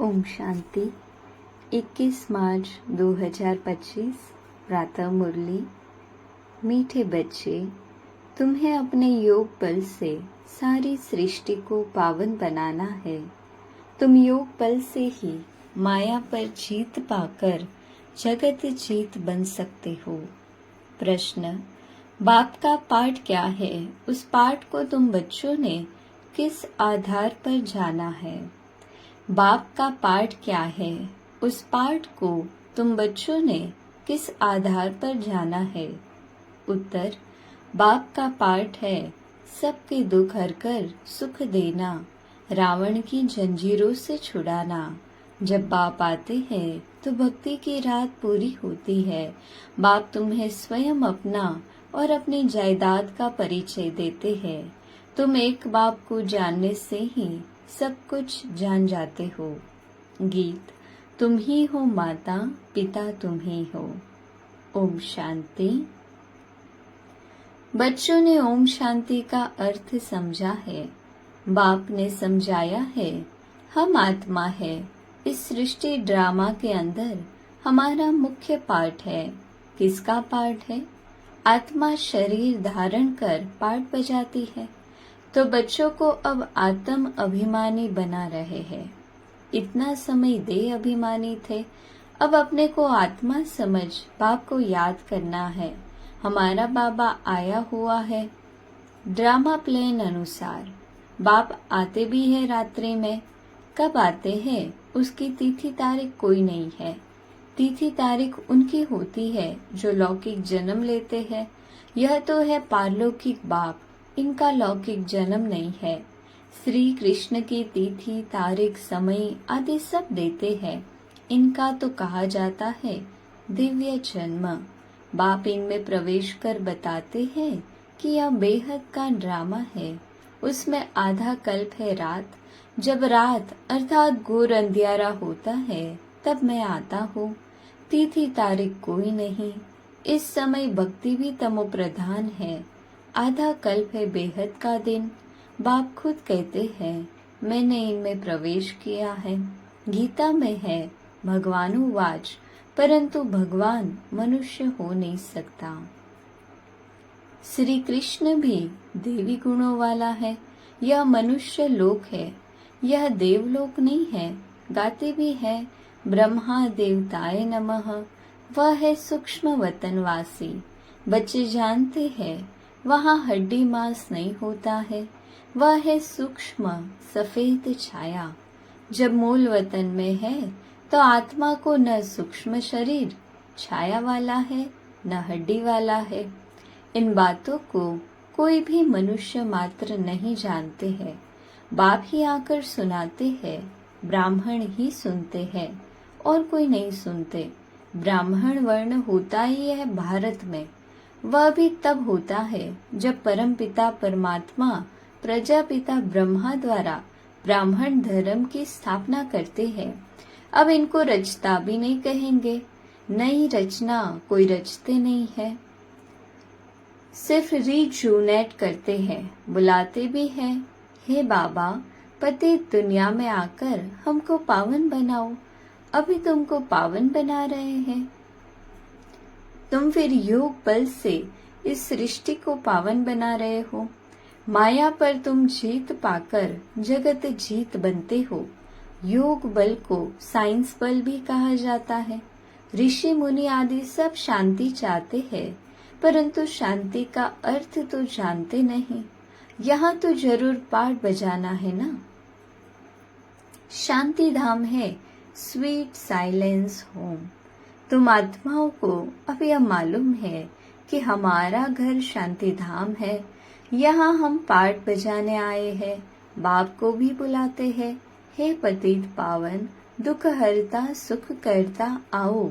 ओम शांति। 21 मार्च 2025 प्रातः मुरली। मीठे बच्चे, तुम्हें अपने योग बल से सारी सृष्टि को पावन बनाना है। तुम योग बल से ही माया पर जीत पाकर जगत जीत बन सकते हो। प्रश्न: बाप का पाठ क्या है? उस पाठ को तुम बच्चों ने किस आधार पर जाना है? बाप का पाठ क्या है? उस पाठ को तुम बच्चों ने किस आधार पर जाना है? उत्तर: बाप का पाठ है सबके दुख हरकर सुख देना, रावण की जंजीरों से छुड़ाना। जब बाप आते हैं तो भक्ति की रात पूरी होती है। बाप तुम्हें स्वयं अपना और अपनी जायदाद का परिचय देते हैं। तुम एक बाप को जानने से ही सब कुछ जान जाते हो। गीत: तुम ही हो माता पिता तुम ही हो। ओम शांति। बच्चों ने ओम शांति का अर्थ समझा है। बाप ने समझाया है, हम आत्मा है। इस सृष्टि ड्रामा के अंदर हमारा मुख्य पाठ है। किसका पाठ है? आत्मा शरीर धारण कर पाठ बजाती है। तो बच्चों को अब आत्म अभिमानी बना रहे हैं। इतना समय देह अभिमानी थे, अब अपने को आत्मा समझ बाप को याद करना है। हमारा बाबा आया हुआ है। ड्रामा प्लान अनुसार बाप आते भी है रात्रि में। कब आते हैं उसकी तिथि तारीख कोई नहीं है। तिथि तारीख उनकी होती है जो लौकिक जन्म लेते हैं। यह तो है पारलौकिक बाप, इनका लौकिक जन्म नहीं है। श्री कृष्ण की तिथि तारीख समय आदि सब देते हैं। इनका तो कहा जाता है दिव्य जन्म। बाप इनमें प्रवेश कर बताते हैं कि यह बेहद का ड्रामा है। उसमें आधा कल्प है रात। जब रात अर्थात घोर अंधियारा होता है तब मैं आता हूँ। तिथि तारीख कोई नहीं। इस समय भक्ति भी तमो प्रधान है। आधा कल्प है बेहद का दिन। बाप खुद कहते हैं, मैंने इनमें प्रवेश किया है। गीता में है, भगवानुवाच, परंतु भगवान मनुष्य हो नहीं सकता। श्री कृष्ण भी देवी गुणों वाला है। यह मनुष्य लोक है, यह देवलोक नहीं है। गाते भी है, ब्रह्मा देवताय नमः। वह है सूक्ष्म वतनवासी। बच्चे जानते हैं वहाँ हड्डी मांस नहीं होता है। वह है सूक्ष्म सफेद छाया। जब मूल वतन में है तो आत्मा को न सूक्ष्म शरीर छाया वाला है न हड्डी वाला है। इन बातों को कोई भी मनुष्य मात्र नहीं जानते हैं। बाप ही आकर सुनाते हैं। ब्राह्मण ही सुनते हैं और कोई नहीं सुनते। ब्राह्मण वर्ण होता ही है भारत में। वह भी तब होता है जब परमपिता परमात्मा प्रजापिता ब्रह्मा द्वारा ब्राह्मण धर्म की स्थापना करते हैं। अब इनको रचता भी नहीं कहेंगे। नई रचना कोई रचते नहीं है, सिर्फ रिजूनेट करते हैं। बुलाते भी हैं, हे बाबा पतित दुनिया में आकर हमको पावन बनाओ। अभी तुमको पावन बना रहे हैं। तुम फिर योग बल से इस सृष्टि को पावन बना रहे हो। माया पर तुम जीत पाकर जगत जीत बनते हो। योग बल को साइंस बल भी कहा जाता है। ऋषि मुनि आदि सब शांति चाहते हैं, परंतु शांति का अर्थ तो जानते नहीं। यहाँ तो जरूर पाठ बजाना है ना। शांति धाम है, स्वीट साइलेंस होम। तुम आत्माओं को अब यह मालूम है कि हमारा घर शांति धाम है। यहाँ हम पाठ बजाने आए हैं। बाप को भी बुलाते हैं, हे पतित पावन दुख हरता सुख करता आओ।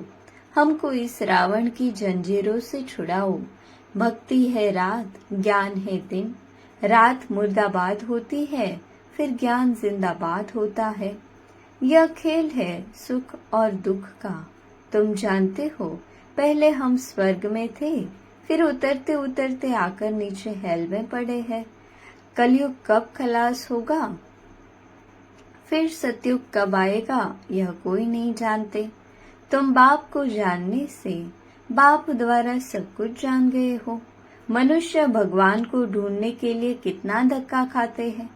हमको इस रावण की जंजीरों से छुड़ाओ। भक्ति है रात, ज्ञान है दिन। रात मुर्दाबाद होती है, फिर ज्ञान जिंदाबाद होता है। यह खेल है सुख और दुख का। तुम जानते हो, पहले हम स्वर्ग में थे, फिर उतरते उतरते आकर नीचे हेल में पड़े हैं। कलयुग कब खलास होगा? फिर सतयुग कब आएगा यह कोई नहीं जानते। तुम बाप को जानने से बाप द्वारा सब कुछ जान गए हो। मनुष्य भगवान को ढूंढने के लिए कितना धक्का खाते हैं,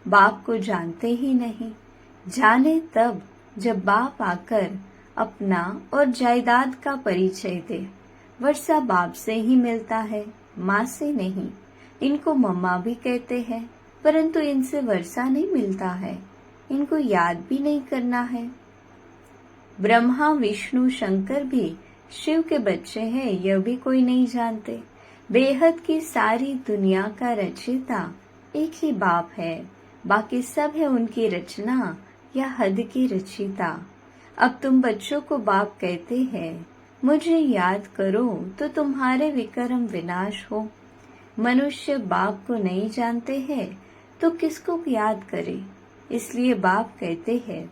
बाप को जानते ही नहीं। जाने तब जब बाप आकर अपना और जायदाद का परिचय दे। वर्षा बाप से ही मिलता है, माँ से नहीं। इनको मम्मा भी कहते हैं, परंतु इनसे वर्षा नहीं मिलता है, इनको याद भी नहीं करना है। ब्रह्मा विष्णु शंकर भी शिव के बच्चे हैं, यह भी कोई नहीं जानते। बेहद की सारी दुनिया का रचयिता एक ही बाप है, बाकी सब है उनकी रचना या हद की रचयिता। अब तुम बच्चों को बाप कहते हैं, मुझे याद करो तो तुम्हारे विक्रम विनाश हो। मनुष्य बाप को नहीं जानते हैं तो किसको याद करे, इसलिए बाप कहते हैं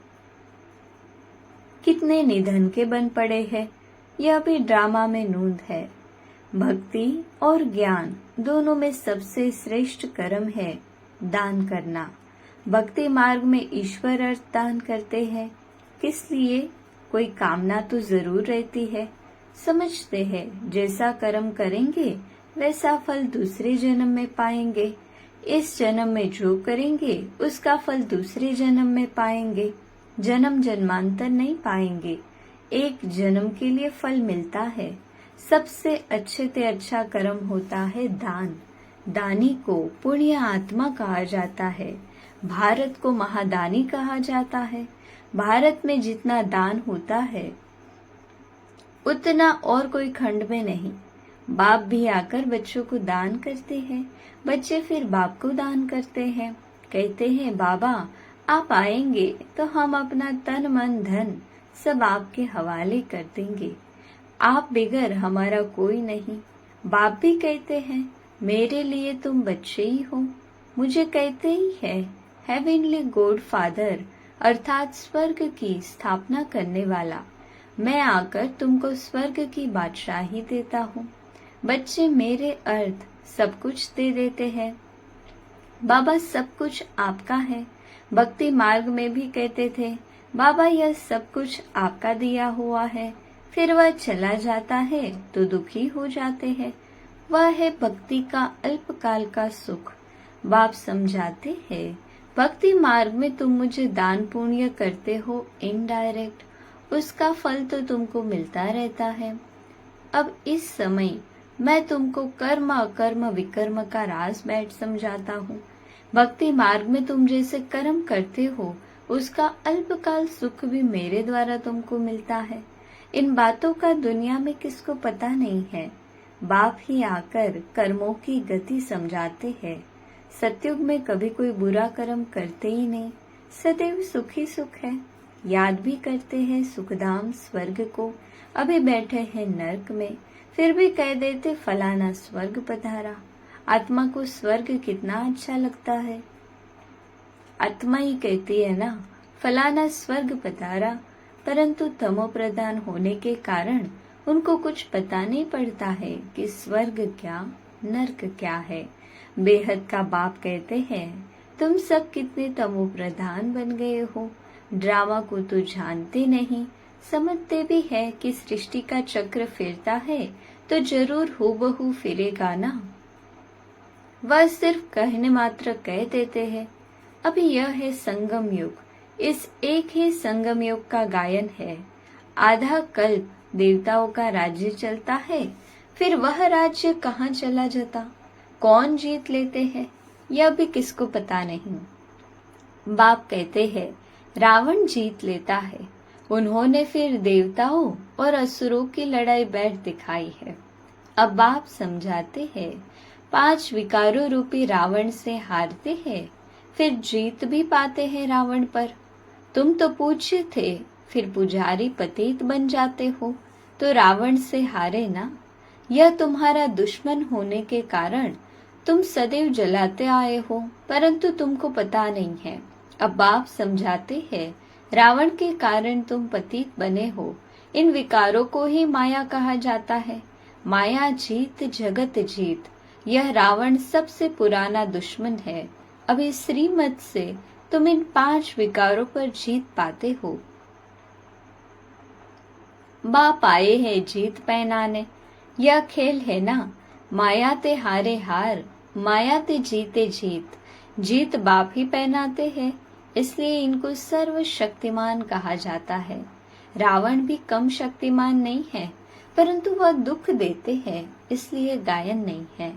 कितने निधन के बन पड़े हैं। यह भी ड्रामा में नूंद है। भक्ति और ज्ञान दोनों में सबसे श्रेष्ठ कर्म है दान करना। भक्ति मार्ग में ईश्वर अर्थ दान करते हैं। किस लिए? कोई कामना तो जरूर रहती है। समझते हैं जैसा कर्म करेंगे वैसा फल दूसरे जन्म में पाएंगे। इस जन्म में जो करेंगे उसका फल दूसरे जन्म में पाएंगे। जन्म जन्मांतर नहीं पाएंगे, एक जन्म के लिए फल मिलता है। सबसे अच्छे से अच्छा कर्म होता है दान। दानी को पुण्य आत्मा कहा जाता है। भारत को महादानी कहा जाता है। भारत में जितना दान होता है उतना और कोई खंड में नहीं। बाप भी आकर बच्चों को दान करते हैं, बच्चे फिर बाप को दान करते हैं। कहते हैं बाबा आप आएंगे तो हम अपना तन मन धन सब आपके हवाले कर देंगे, आप बिगर हमारा कोई नहीं। बाप भी कहते हैं मेरे लिए तुम बच्चे ही हो। मुझे कहते ही है हेवनली गॉड फादर अर्थात स्वर्ग की स्थापना करने वाला। मैं आकर तुमको स्वर्ग की बादशाही देता हूँ। बच्चे मेरे अर्थ सब कुछ दे देते हैं। बाबा सब कुछ आपका है। भक्ति मार्ग में भी कहते थे बाबा यह सब कुछ आपका दिया हुआ है। फिर वह चला जाता है तो दुखी हो जाते हैं। वह है भक्ति का अल्पकाल का सुख। बाप समझाते हैं भक्ति मार्ग में तुम मुझे दान पुण्य करते हो इनडायरेक्ट, उसका फल तो तुमको मिलता रहता है। अब इस समय मैं तुमको कर्म अकर्म विकर्म का राज बैठ समझाता हूँ। भक्ति मार्ग में तुम जैसे कर्म करते हो उसका अल्पकाल सुख भी मेरे द्वारा तुमको मिलता है। इन बातों का दुनिया में किसको पता नहीं है। बाप ही आकर कर्मों की गति समझाते हैं। सतयुग में कभी कोई बुरा कर्म करते ही नहीं, सदैव सुखी सुख है। याद भी करते हैं सुखधाम स्वर्ग को। अभी बैठे हैं नर्क में, फिर भी कह देते फलाना स्वर्ग पधारा। आत्मा को स्वर्ग कितना अच्छा लगता है। आत्मा ही कहती है ना फलाना स्वर्ग पधारा, परंतु तमो प्रधान होने के कारण उनको कुछ पता नहीं पड़ता है कि स्वर्ग क्या नर्क क्या है। बेहद का बाप कहते हैं तुम सब कितने तमो प्रधान बन गए हो। ड्रामा को तो जानते नहीं, समझते भी है कि सृष्टि का चक्र फिरता है तो जरूर हूबहू फिरेगा ना। वह सिर्फ कहने मात्र कह देते हैं। अभी यह है संगम युग। इस एक ही संगम युग का गायन है। आधा कल्प देवताओं का राज्य चलता है, फिर वह राज्य कहाँ चला जाता, कौन जीत लेते हैं, यह भी किसको पता नहीं। बाप कहते हैं रावण जीत लेता है। उन्होंने फिर देवताओं और असुरों की लड़ाई बैठ दिखाई है। अब बाप समझाते हैं 5 विकारों रूपी रावण से हारते हैं, फिर जीत भी पाते हैं रावण पर। तुम तो पूज्य थे, फिर पुजारी पतित बन जाते हो तो रावण से हारे ना। यह तुम्हारा दुश्मन होने के कारण तुम सदैव जलाते आए हो, परंतु तुमको पता नहीं है। अब बाप समझाते हैं रावण के कारण तुम पतित बने हो। इन विकारों को ही माया कहा जाता है। माया जीत जगत जीत, यह रावण सबसे पुराना दुश्मन है। अभी श्रीमत से तुम इन 5 विकारों पर जीत पाते हो। बाप आए हैं जीत पहनाने, यह खेल है ना। माया ते हारे हार, माया ते जीते जीत। जीत बाप ही पहनाते हैं, इसलिए इनको सर्वशक्तिमान कहा जाता है। रावण भी कम शक्तिमान नहीं है, परंतु वह दुख देते हैं, इसलिए गायन नहीं है।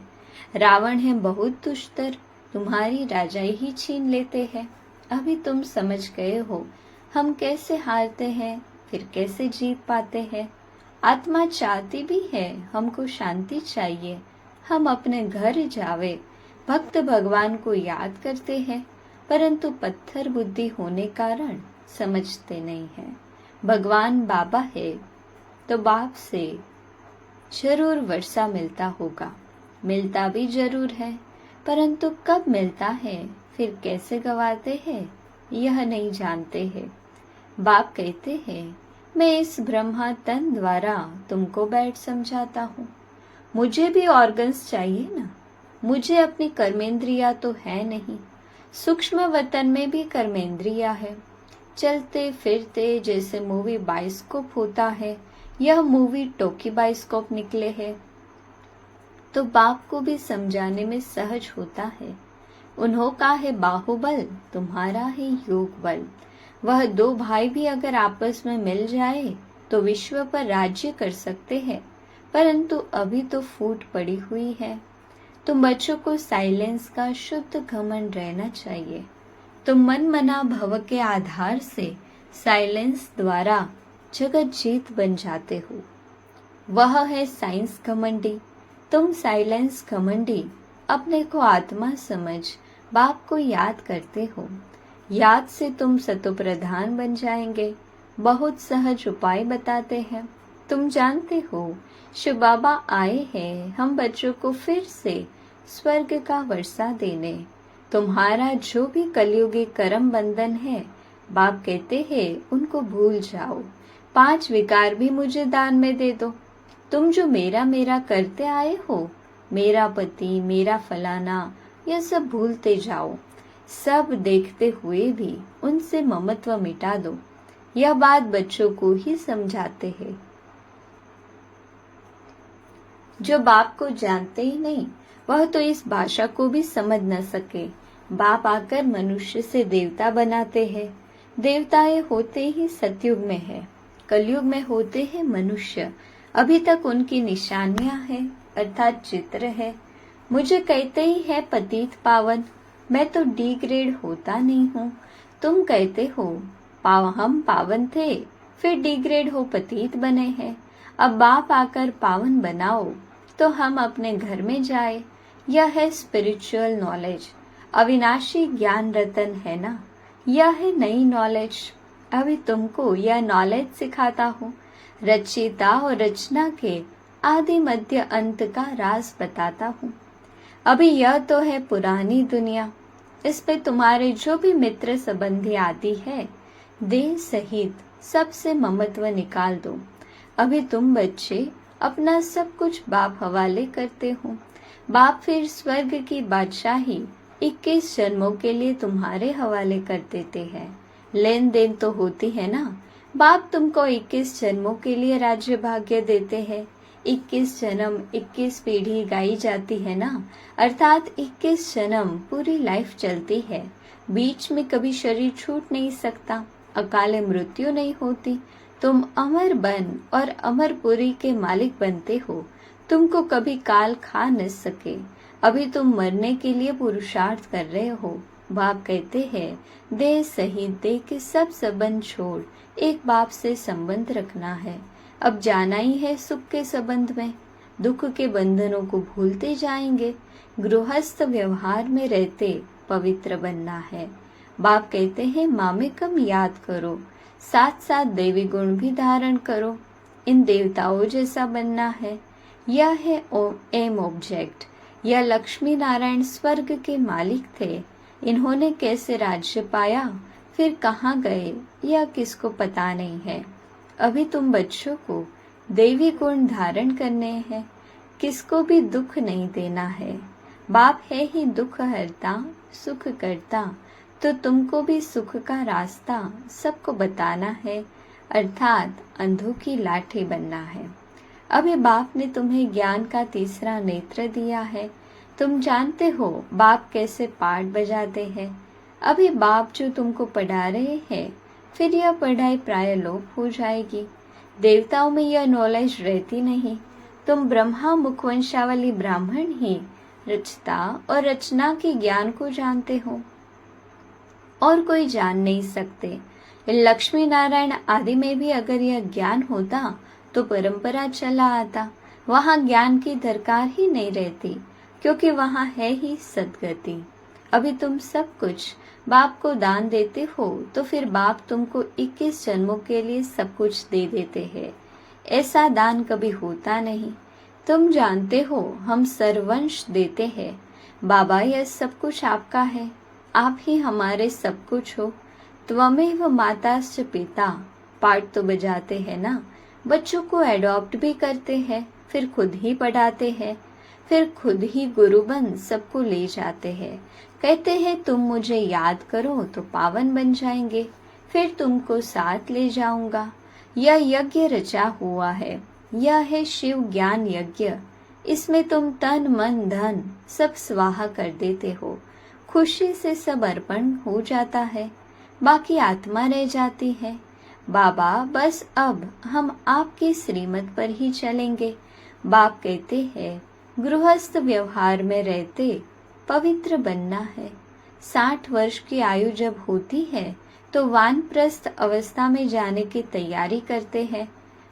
रावण है बहुत दुष्टर, तुम्हारी राजाई ही छीन लेते हैं। अभी तुम समझ गए हो हम कैसे हारते हैं, फिर कैसे जीत पाते हैं। आत्मा चाहती भी है हमको शांति चाहिए, हम अपने घर जावे। भक्त भगवान को याद करते हैं, परंतु पत्थर बुद्धि होने कारण समझते नहीं है। भगवान बाबा है तो बाप से जरूर वर्षा मिलता होगा, मिलता भी जरूर है, परंतु कब मिलता है फिर कैसे गवाते हैं यह नहीं जानते हैं। बाप कहते हैं मैं इस ब्रह्मा तन द्वारा तुमको बैठ समझाता हूँ। मुझे भी ऑर्गन्स चाहिए ना, मुझे अपनी कर्मेंद्रिया तो है नहीं। सूक्ष्म वतन में भी कर्मेंद्रिया है, चलते फिरते जैसे मूवी बाइस्कोप होता है, यह मूवी टोकी बाइस्कोप निकले है। तो बाप को भी समझाने में सहज होता है। उन्हों का है बाहुबल, तुम्हारा है योग बल। वह 2 भाई भी अगर आपस में मिल जाए तो विश्व पर राज्य कर सकते हैं, परंतु अभी तो फूट पड़ी हुई है। तुम बच्चों को साइलेंस का शुद्ध घमंड रहना चाहिए। तुम मन मना भव के आधार से साइलेंस द्वारा जगत जीत बन जाते हो। वह है साइंस घमंडी, तुम साइलेंस घमंडी अपने को आत्मा समझ बाप को याद करते हो। याद से तुम सतोप्रधान बन जाएंगे। बहुत सहज उपाय बताते हैं, तुम जानते हो शिव बाबा आए हैं हम बच्चों को फिर से स्वर्ग का वर्षा देने। तुम्हारा जो भी कलयुगी कर्म बंधन है, बाप कहते हैं उनको भूल जाओ। 5 विकार भी मुझे दान में दे दो। तुम जो मेरा मेरा करते आए हो, मेरा पति, मेरा फलाना, यह सब भूलते जाओ। सब देखते हुए भी उनसे ममत्व मिटा दो। यह बात बच्चों को ही समझाते हैं। जो बाप को जानते ही नहीं, वह तो इस भाषा को भी समझ न सके। बाप आकर मनुष्य से देवता बनाते हैं। देवताएं होते ही सतयुग में है, कलयुग में होते हैं मनुष्य। अभी तक उनकी निशानियां हैं, अर्थात चित्र है। मुझे कहते ही है पतित पावन, मैं तो डी ग्रेड होता नहीं हूँ। तुम कहते हो हम पावन थे, फिर डी ग्रेड हो पतित बने हैं। अब बाप आकर पावन बनाओ तो हम अपने घर में जाए। यह है स्पिरिचुअल नॉलेज, अविनाशी ज्ञान रतन है ना। यह है नई नॉलेज। अभी तुमको यह नॉलेज सिखाता हूँ। रचयिता और रचना के आदि मध्य अंत का राज बताता हूँ। अभी यह तो है पुरानी दुनिया, इस पे तुम्हारे जो भी मित्र संबंधी आदि है, देह सहित सबसे ममत्व निकाल दो। अभी तुम बच्चे अपना सब कुछ बाप हवाले करते हो। बाप फिर स्वर्ग की बादशाही 21 जन्मों के लिए तुम्हारे हवाले कर देते हैं। लेन देन तो होती है ना। बाप तुमको 21 जन्मों के लिए राज्य भाग्य देते हैं। 21 जन्म 21 पीढ़ी गाई जाती है ना, अर्थात 21 जन्म पूरी लाइफ चलती है। बीच में कभी शरीर छूट नहीं सकता, अकाले मृत्यु नहीं होती। तुम अमर बन और अमरपुरी के मालिक बनते हो। तुमको कभी काल खा न सके। अभी तुम मरने के लिए पुरुषार्थ कर रहे हो। बाप कहते हैं देह सहित देह के सब संबंध छोड़ एक बाप से संबंध रखना है। अब जाना ही है सुख के संबंध में, दुख के बंधनों को भूलते जाएंगे। गृहस्थ व्यवहार में रहते पवित्र बनना है। बाप कहते हैं मामेकम याद करो, साथ साथ देवी गुण भी धारण करो। इन देवताओं जैसा बनना है। यह है एम ऑब्जेक्ट। यह लक्ष्मी नारायण स्वर्ग के मालिक थे। इन्होंने कैसे राज्य पाया, फिर कहाँ गए, यह किसको पता नहीं है। अभी तुम बच्चों को देवी गुण धारण करने हैं, किसको भी दुख नहीं देना है। बाप है ही दुख हरता सुख करता, तो तुमको भी सुख का रास्ता सबको बताना है, अर्थात अंधों की लाठी बनना है। अभी बाप ने तुम्हें ज्ञान का तीसरा नेत्र दिया है। तुम जानते हो बाप कैसे पाठ बजाते हैं। अभी बाप जो तुमको पढ़ा रहे हैं, फिर यह पढ़ाई प्राय लोप हो जाएगी। देवताओं में यह नॉलेज रहती नहीं। तुम ब्रह्मा मुखवंशावली ब्राह्मण ही रचता और रचना के ज्ञान को जानते हो, और कोई जान नहीं सकते। लक्ष्मी नारायण आदि में भी अगर यह ज्ञान होता तो परंपरा चला आता। वहाँ ज्ञान की दरकार ही नहीं रहती, क्योंकि वहाँ है ही सद्गति। अभी तुम सब कुछ बाप को दान देते हो, तो फिर बाप तुमको 21 जन्मों के लिए सब कुछ दे देते हैं। ऐसा दान कभी होता नहीं। तुम जानते हो हम सर्वंश देते हैं। बाबा, यह सब कुछ आपका है, आप ही हमारे सब कुछ हो। त्वमेव माताश्च पिता पाठ तो बजाते हैं ना। बच्चों को एडॉप्ट भी करते हैं, फिर खुद ही पढ़ाते हैं, फिर खुद ही गुरु बन सबको ले जाते हैं। कहते हैं तुम मुझे याद करो तो पावन बन जाएंगे, फिर तुमको साथ ले जाऊंगा। यह यज्ञ रचा हुआ है, यह है शिव ज्ञान यज्ञ। इसमें तुम तन मन धन सब स्वाहा कर देते हो। खुशी से सब अर्पण हो जाता है, बाकी आत्मा रह जाती है। बाबा, बस अब हम आपके श्रीमत पर ही चलेंगे। बाप कहते हैं गृहस्थ व्यवहार में रहते पवित्र बनना है। 60 वर्ष की आयु जब होती है तो वानप्रस्थ अवस्था में जाने की तैयारी करते हैं,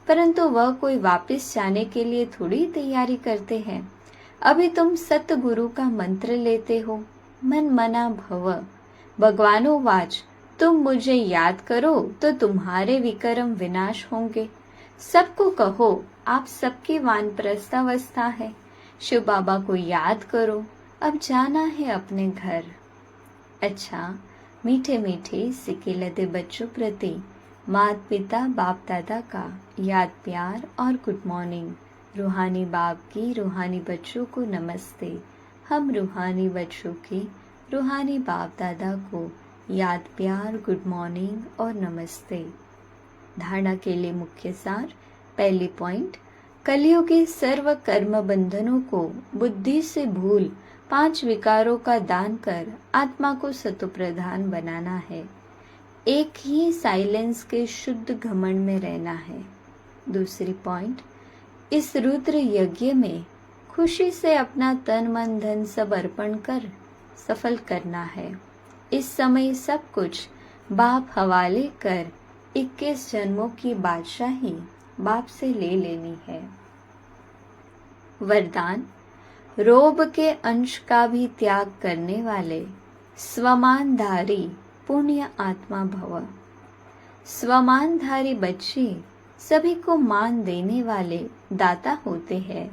परंतु वह कोई वापस जाने के लिए थोड़ी तैयारी करते हैं। अभी तुम सतगुरु का मंत्र लेते हो, मन मना भव। भगवानोवाच, तुम मुझे याद करो तो तुम्हारे विकर्म विनाश होंगे। सबको कहो आप सबकी वानप्रस्थावस्था है। शिव बाबा को याद करो, अब जाना है अपने घर। अच्छा, मीठे मीठे सिके लदे बच्चों प्रति माता पिता बाप दादा का याद प्यार और गुड मॉर्निंग। रूहानी बाप की रूहानी बच्चों को नमस्ते। हम रूहानी बच्चों की रूहानी बाप दादा को याद प्यार गुड मॉर्निंग और नमस्ते। धारणा के लिए मुख्य सार। पहली पॉइंट, कलियुगी सर्व कर्म बंधनों को बुद्धि से भूल 5 विकारों का दान कर आत्मा को सतोप्रधान बनाना है। एक ही साइलेंस के शुद्ध घमंड में रहना है। दूसरी पॉइंट, इस रुद्र यज्ञ में खुशी से अपना तन मन धन सब अर्पण कर सफल करना है। इस समय सब कुछ बाप हवाले कर 21 जन्मों की बादशाही बाप से ले लेनी है। वरदान, रोब के अंश का भी त्याग करने वाले स्वमानधारी पुण्य आत्मा भव। स्वमानधारी बच्चे सभी को मान देने वाले दाता होते हैं।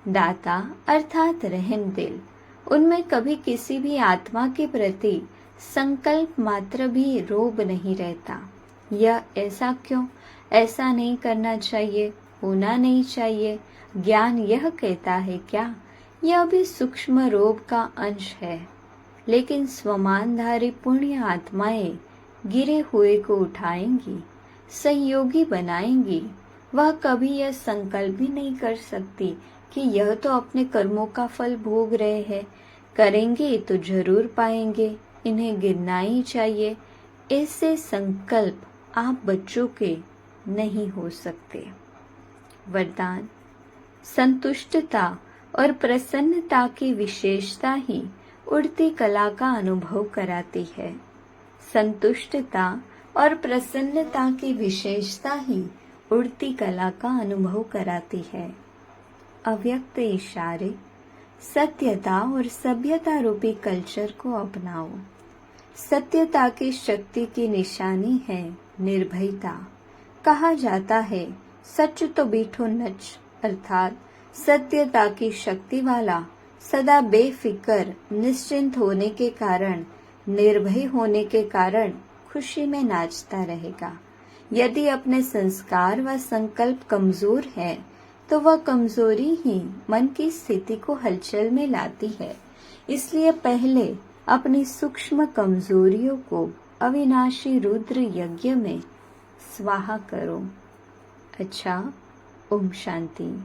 दाता अर्थात रहम दिल। उनमें कभी किसी भी आत्मा के प्रति संकल्प मात्र भी रोब नहीं रहता। यह ऐसा क्यों, ऐसा नहीं करना चाहिए, होना नहीं चाहिए, ज्ञान यह कहता है क्या, यह भी सूक्ष्म रोब का अंश है। लेकिन स्वमानधारी पुण्य आत्माएं गिरे हुए को उठाएंगी, सहयोगी बनाएंगी। वह कभी यह संकल्प भी नहीं कर सकती कि यह तो अपने कर्मों का फल भोग रहे हैं, करेंगे तो जरूर पाएंगे, इन्हें गिरना ही चाहिए। ऐसे संकल्प आप बच्चों के नहीं हो सकते। वरदान, संतुष्टता और प्रसन्नता की विशेषता ही उड़ती कला का अनुभव कराती है। संतुष्टता और प्रसन्नता की विशेषता ही उड़ती कला का अनुभव कराती है। अव्यक्त इशारे, सत्यता और सभ्यता रूपी कल्चर को अपनाओ। सत्यता की शक्ति की निशानी है निर्भयता। कहा जाता है सच तो बीठो नच, अर्थात सत्यता की शक्ति वाला सदा बेफिक्र निश्चिंत होने के कारण, निर्भय होने के कारण खुशी में नाचता रहेगा। यदि अपने संस्कार व संकल्प कमजोर है तो वह कमजोरी ही मन की स्थिति को हलचल में लाती है। इसलिए पहले अपनी सूक्ष्म कमजोरियों को अविनाशी रुद्र यज्ञ में स्वाहा करो। अच्छा, ओम शांति।